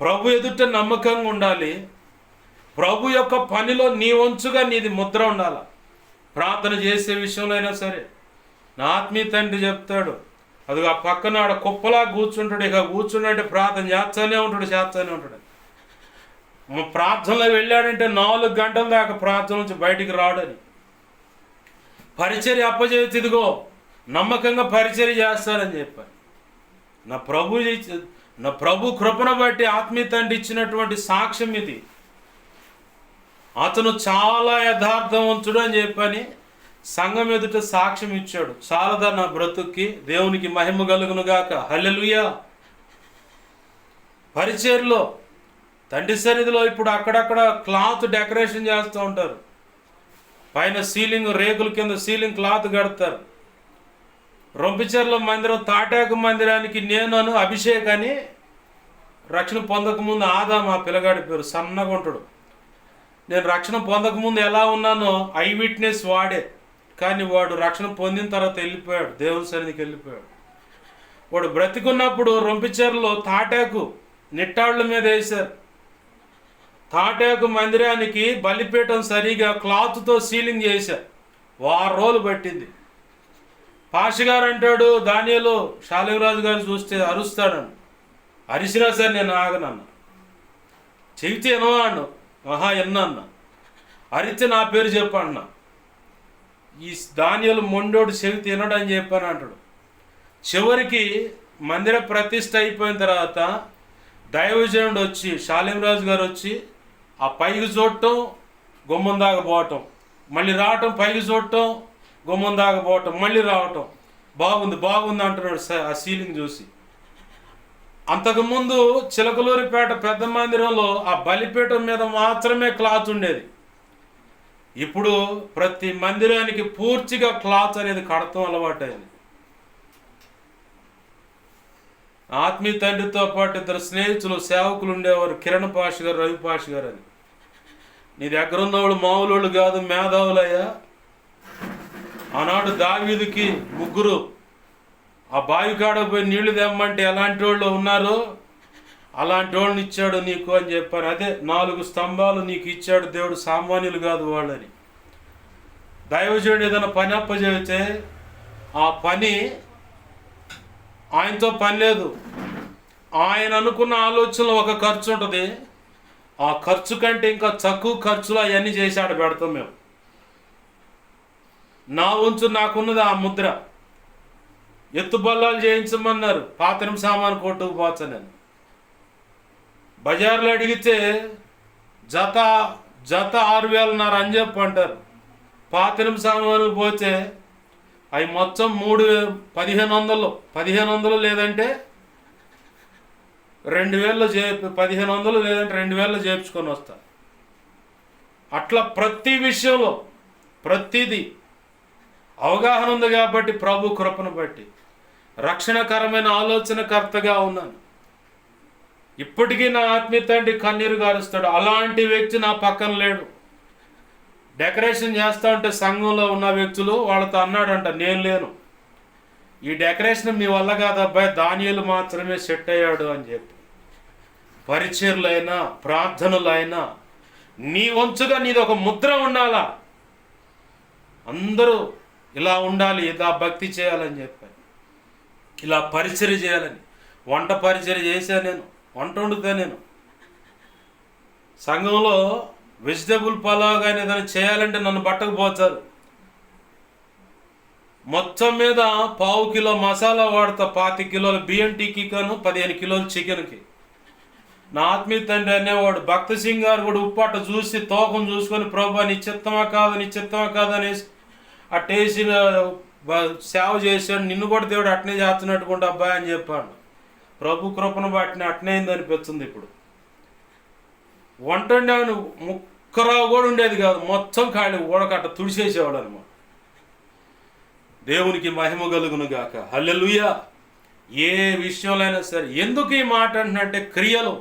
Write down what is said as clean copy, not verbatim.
ప్రభు ఎదుట నమ్మకంగా ఉండాలి. ప్రభు యొక్క పనిలో నీ వంచుగా నీది ముద్ర ఉండాలి. ప్రార్థన చేసే విషయంలో అయినా సరే. నా ఆత్మీయ తండ్రి చెప్తాడు, అది ఆ పక్కన ఆడ కుప్పలా కూర్చుంటాడు. ఇక కూర్చుంటే ప్రార్థన చేస్తూనే ఉంటాడు. ప్రార్థనలో వెళ్ళాడంటే 4 గంటల దాకా ప్రార్థన నుంచి బయటికి రాడని. పరిచర్య అప్పచేసి ఇదిగో నమ్మకంగా పరిచర్య చేస్తారని చెప్పాను. నా ప్రభు కృపను బట్టి ఆత్మీయ తండ్రి ఇచ్చినటువంటి సాక్ష్యం ఇది. అతను చాలా యథార్థవంతుడు అని చెప్పని సంఘం ఎదుట సాక్ష్యం ఇచ్చాడు. చాలదా నా బ్రతుక్కి? దేవునికి మహిమ కలుగును గాక. హల్లెలూయా. పరిచర్యలో తండ్రి సన్నిధిలో ఇప్పుడు అక్కడక్కడ క్లాత్ డెకరేషన్ చేస్తూ ఉంటారు. పైన సీలింగ్, రేకుల కింద సీలింగ్ క్లాత్ కడతారు. రొంపిచెర్ల మందిరం, తాటాకు మందిరానికి నేను అభిషేక్ అని రక్షణ పొందకముందు ఆదాం ఆ పిల్లగాడి పేరు, సన్నగా ఉంటాడు. నేను రక్షణ పొందకముందు ఎలా ఉన్నానో ఐ విట్నెస్ వాడే. కానీ వాడు రక్షణ పొందిన తర్వాత వెళ్ళిపోయాడు, దేవుని సన్నిధికి వెళ్ళిపోయాడు. వాడు బ్రతికున్నప్పుడు రొంపిచెర్లలో తాటాకు నిట్టాళ్ళ మీద వేశారు. తాటాకు మందిరానికి బలిపీఠం సరిగా క్లాత్తో సీలింగ్ చేశారు. 6 రోజులు పట్టింది. పాషగారు అంటాడు, దానియేలు షాలింరాజు గారు చూస్తే అరుస్తాడను. అరిసినా సరే నేను ఆగనన్నా. చెబితే ఎనవాడు, ఎన్న అరిస్తే నా పేరు చెప్పన్నా. ఈ దానియేలు మొండోడు చెబితే తినడు అని చెప్పాను అంటాడు. చివరికి మందిర ప్రతిష్ఠ అయిపోయిన తర్వాత దైవజనుడు వచ్చి, షాలింరాజు గారు వచ్చి ఆ పైకి చూడటం, గుమ్మం దాకా పోవటం, మళ్ళీ రావటం, పైకి చూడటం, గుమ్మం దాకా పోవటం, మళ్ళీ రావటం. బాగుంది అంటున్నాడు ఆ సీలింగ్ చూసి. అంతకుముందు చిలకలూరిపేట పెద్ద మందిరంలో ఆ బలిపీఠం మీద మాత్రమే క్లాత్ ఉండేది. ఇప్పుడు ప్రతి మందిరానికి పూర్తిగా క్లాత్ అనేది కడతాం అలవాటైంది. ఆత్మీయ తండ్రితో పాటు 2 స్నేహితులు సేవకులు ఉండేవారు, కిరణ్ పాష్ గారు, రవి పాష్ గారు అని. నీ దగ్గర ఉన్నవాళ్ళు మామూలు కాదు, మేధావులయ్యా. ఆనాడు దావీదుకి 3 ఆ బావి కాడ పోయి నీళ్లు తెమ్మంటే ఎలాంటి వాళ్ళు ఉన్నారో అలాంటి వాళ్ళని ఇచ్చాడు నీకు అని చెప్పారు. అదే 4 స్తంభాలు నీకు ఇచ్చాడు దేవుడు, సామాన్యులు కాదు వాళ్ళని. దైవజనుడు ఏదైనా పని అప్పచెబితే ఆ పని ఆయనతో పని లేదు. ఆయన అనుకున్న ఆలోచనలో ఒక ఖర్చు ఉంటుంది. ఆ ఖర్చు కంటే ఇంకా తక్కువ ఖర్చులో అవన్నీ చేసి ఆడ పెడతాం మేము. నా వంచు నాకున్నది ఆ ముద్ర. ఎత్తుబల్లాలు చేయించమన్నారు, పాత్రం సామాను కొట్టుకుపోతా. నేను బజార్లో అడిగితే జత 6,500 అని చెప్పి అంటారు. పాత్రం సామాను పోతే అవి మొత్తం 1,500 లేదంటే 2,000 1,500 లేదంటే 2,000 చేయించుకొని వస్తా. అట్లా ప్రతి విషయంలో ప్రతిదీ అవగాహన ఉంది కాబట్టి ప్రభు కృపను బట్టి రక్షణకరమైన ఆలోచనకర్తగా ఉన్నాను. ఇప్పటికీ నా ఆత్మీయ తండ్రి కన్నీరు గారుస్తాడు. అలాంటి వ్యక్తి నా పక్కన లేడు. డెకరేషన్ చేస్తూ ఉంటే సంఘంలో ఉన్న వ్యక్తులు వాళ్ళతో అన్నాడంట, నేను లేను, ఈ డెకరేషన్ మీ వల్ల కాదు అబ్బాయి, దానియేలు మాత్రమే సెట్ అయ్యాడు అని చెప్పి. పరిచర్లైనా ప్రార్థనలైనా నీ వంచుగా నీది ఒక ముద్ర ఉండాలా. అందరూ ఇలా ఉండాలి, ఇలా భక్తి చేయాలని చెప్పాను, ఇలా పరిచర్య చేయాలని. వంట పరిచర్య చేశాను నేను, వంట వండుతా నేను. సంఘంలో వెజిటబుల్ పలావ్ కానీ ఏదైనా చేయాలంటే నన్ను పట్టకపోతారు. మొత్తం మీద 1/4 కిలో మసాలా వాడతా, 25 కిలోల బియ్యం టిక్కీకను, 15 కిలోల చికెన్కి. నా ఆత్మీయ తండ్రి అనేవాడు, భక్త సింగ్ గారు కూడా ఉప్పాట చూసి తోకం చూసుకొని, ప్రభు నీ చిత్తమా కాదు అనేసి అట్టేసి సేవ చేశాడు. నిన్ను కూడా దేవుడు అట్నే చేస్తున్నట్టుకుంటే అబ్బాయి అని చెప్పాడు. ప్రభు కృపను బట్టి అట్నే అయింది అనిపిస్తుంది. ఇప్పుడు వంట వండాను, ముక్కరావు కూడా ఉండేది కాదు, మొత్తం ఖాళీ ఊడకట్ట తుడిచేసేవాడు అనమాట. దేవునికి మహిమ కలుగును గాక. హల్లెలూయా. ఏ విషయంలో అయినా సరే. ఎందుకు ఈ మాట అంటున్నట్టే, క్రియలు